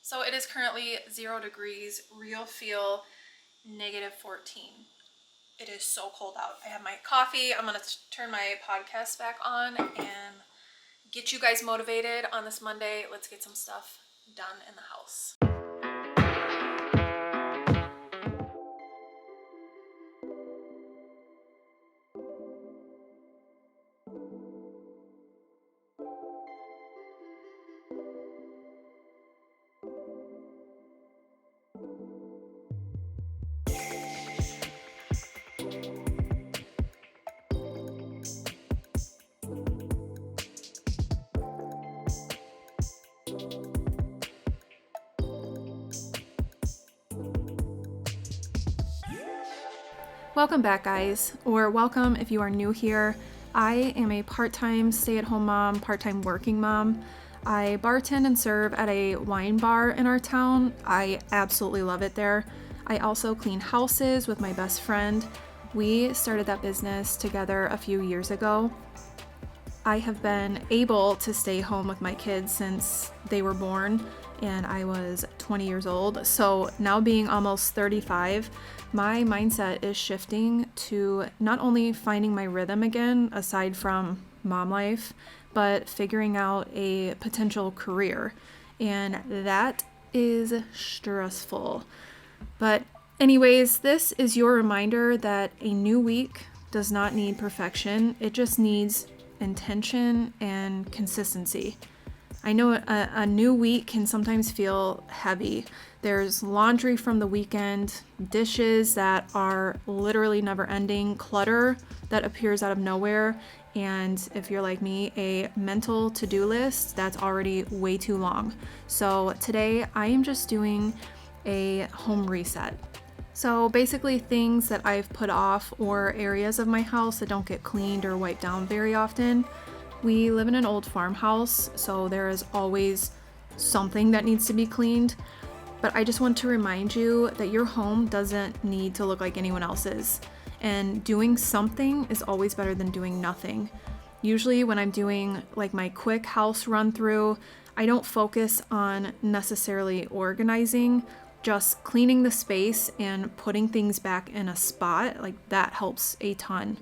So it is currently 0 degrees, real feel -14. It is so cold out. I have my coffee. I'm gonna turn my podcast back on and get you guys motivated on this Monday. Let's get some stuff done in the house. Welcome back, guys, or welcome if you are new here. I am a part-time stay-at-home mom, part-time working mom. I bartend and serve at a wine bar in our town. I absolutely love it there. I also clean houses with my best friend. We started that business together a few years ago. I have been able to stay home with my kids since they were born and I was 20 years old. So now being almost 35, my mindset is shifting to not only finding my rhythm again, aside from mom life, but figuring out a potential career. And that is stressful. But anyways, this is your reminder that a new week does not need perfection. It just needs intention and consistency. I know a new week can sometimes feel heavy. There's laundry from the weekend, dishes that are literally never ending, clutter that appears out of nowhere, and if you're like me, a mental to-do list that's already way too long. So today I am just doing a home reset. So basically things that I've put off or areas of my house that don't get cleaned or wiped down very often. We live in an old farmhouse, so there is always something that needs to be cleaned. But I just want to remind you that your home doesn't need to look like anyone else's. And doing something is always better than doing nothing. Usually when I'm doing like my quick house run through, I don't focus on necessarily organizing, just cleaning the space and putting things back in a spot. Like that helps a ton.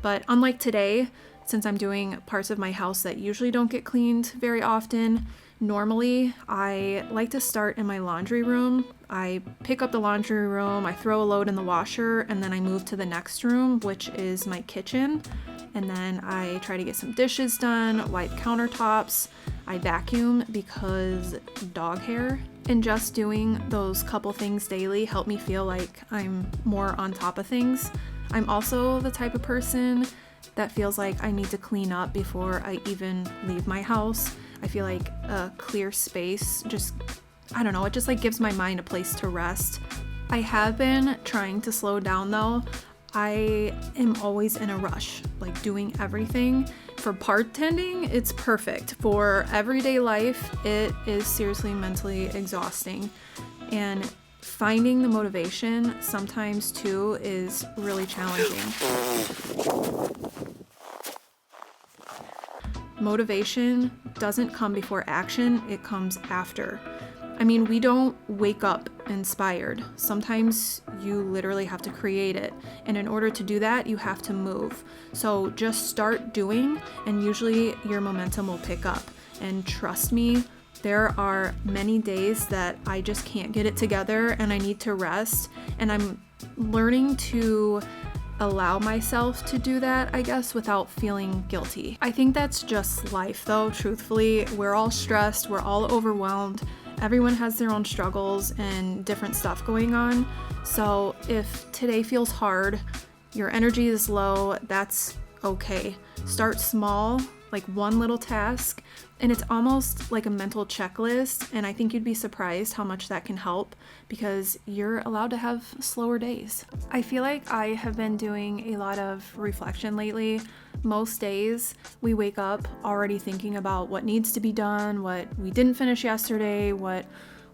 But unlike today, since I'm doing parts of my house that usually don't get cleaned very often, normally I like to start in my laundry room. I pick up the laundry room, I throw a load in the washer, and then I move to the next room, which is my kitchen. And then I try to get some dishes done, wipe countertops. I vacuum because dog hair. And just doing those couple things daily help me feel like I'm more on top of things. I'm also the type of person that feels like I need to clean up before I even leave my house. I feel like a clear space I don't know, it just like gives my mind a place to rest. I have been trying to slow down though. I am always in a rush, like doing everything. For bartending, it's perfect. For everyday life, it is seriously mentally exhausting. And finding the motivation sometimes too is really challenging. Motivation doesn't come before action, it comes after. I mean, we don't wake up inspired. Sometimes you literally have to create it. And in order to do that, you have to move. So just start doing, and usually your momentum will pick up. And trust me, there are many days that I just can't get it together and I need to rest. And I'm learning to allow myself to do that, I guess, without feeling guilty. I think that's just life though, truthfully. We're all stressed, we're all overwhelmed. Everyone has their own struggles and different stuff going on. So if today feels hard, your energy is low, that's okay. Start small, like one little task, and it's almost like a mental checklist, and I think you'd be surprised how much that can help because you're allowed to have slower days. I feel like I have been doing a lot of reflection lately. Most days we wake up already thinking about what needs to be done, what we didn't finish yesterday, what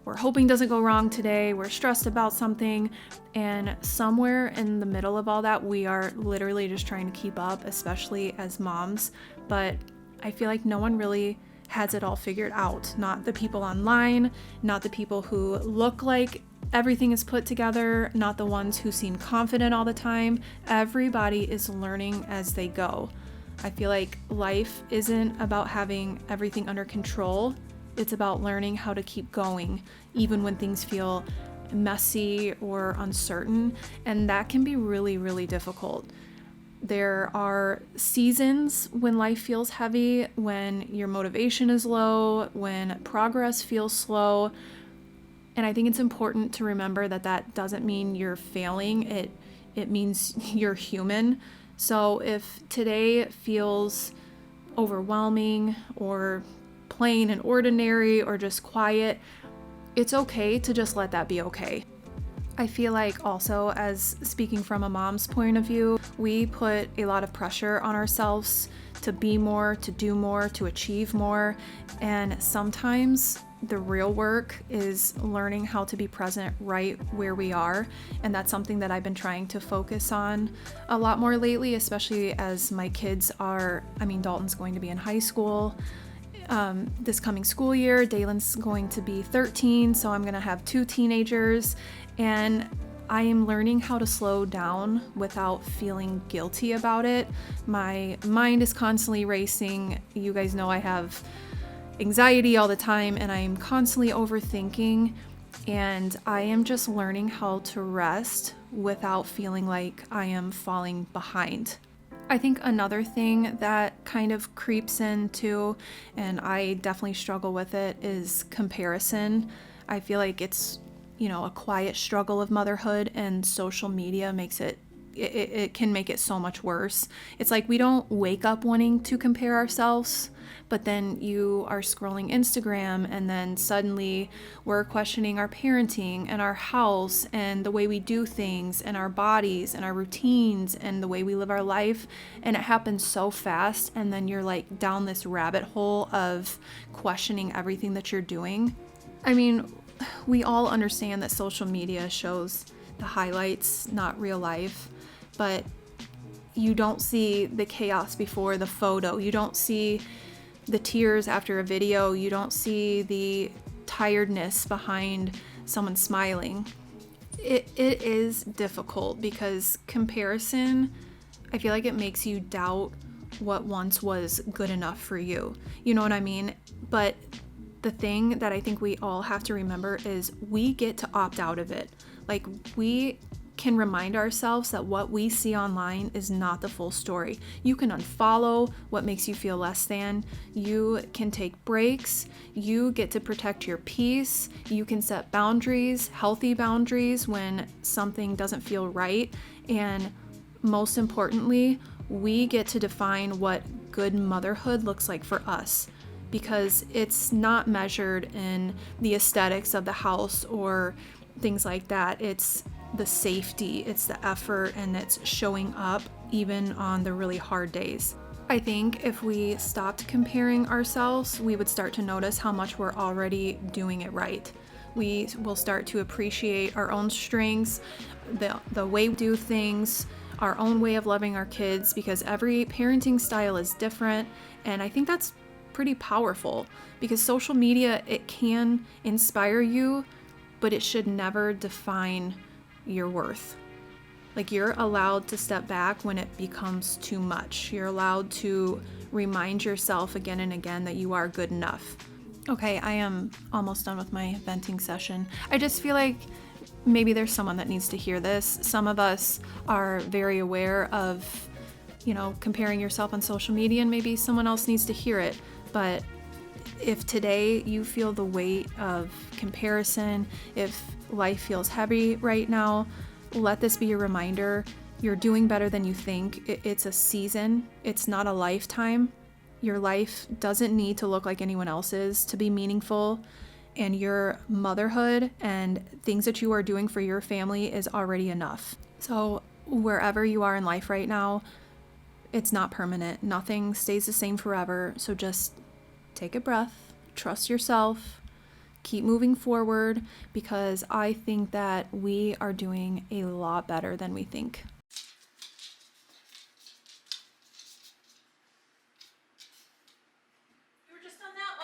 we're hoping doesn't go wrong today, we're stressed about something, and somewhere in the middle of all that, we are literally just trying to keep up, especially as moms. But I feel like no one really has it all figured out, not the people online, not the people who look like everything is put together, not the ones who seem confident all the time. Everybody is learning as they go. I feel like life isn't about having everything under control. It's about learning how to keep going, even when things feel messy or uncertain, and that can be really, really difficult. There are seasons when life feels heavy, when your motivation is low, when progress feels slow, and I think it's important to remember that that doesn't mean you're failing. It means you're human. So if today feels overwhelming or plain and ordinary or just quiet, it's okay to just let that be okay. I feel like also, as speaking from a mom's point of view, we put a lot of pressure on ourselves to be more, to do more, to achieve more. And sometimes the real work is learning how to be present right where we are. And that's something that I've been trying to focus on a lot more lately, especially as my kids are, Dalton's going to be in high school this coming school year. Dalen's going to be 13, so I'm going to have 2 teenagers, and I am learning how to slow down without feeling guilty about it. My mind is constantly racing. You guys know I have anxiety all the time, and I'm constantly overthinking, and I am just learning how to rest without feeling like I am falling behind. I think another thing that kind of creeps into, and I definitely struggle with it, is comparison. I feel like it's, a quiet struggle of motherhood, and social media makes it can make it so much worse. It's like we don't wake up wanting to compare ourselves, but then you are scrolling Instagram and then suddenly we're questioning our parenting and our house and the way we do things and our bodies and our routines and the way we live our life, and it happens so fast, and then you're like down this rabbit hole of questioning everything that you're doing. We all understand that social media shows the highlights, not real life, but you don't see the chaos before the photo. You don't see the tears after a video. You don't see the tiredness behind someone smiling. It is difficult because comparison, I feel like it makes you doubt what once was good enough for you. You know what I mean? But the thing that I think we all have to remember is we get to opt out of it. Like, we can remind ourselves that what we see online is not the full story. You can unfollow what makes you feel less than. You can take breaks. You get to protect your peace. You can set boundaries, healthy boundaries, when something doesn't feel right. And most importantly, we get to define what good motherhood looks like for us, because it's not measured in the aesthetics of the house or things like that. It's the safety, it's the effort, and it's showing up even on the really hard days. I think if we stopped comparing ourselves, we would start to notice how much we're already doing it right. We will start to appreciate our own strengths, the way we do things, our own way of loving our kids, because every parenting style is different. And I think that's pretty powerful, because social media, it can inspire you, but it should never define your worth. Like, you're allowed to step back when it becomes too much. You're allowed to remind yourself again and again that you are good enough. Okay, I am almost done with my venting session. I just feel like maybe there's someone that needs to hear this. Some of us are very aware of, comparing yourself on social media, and maybe someone else needs to hear it. But if today you feel the weight of comparison, if life feels heavy right now, let this be a reminder. You're doing better than you think. It's a season. It's not a lifetime. Your life doesn't need to look like anyone else's to be meaningful. And your motherhood and things that you are doing for your family is already enough. So wherever you are in life right now, it's not permanent. Nothing stays the same forever. So just take a breath, trust yourself, keep moving forward, because I think that we are doing a lot better than we think. You were just on that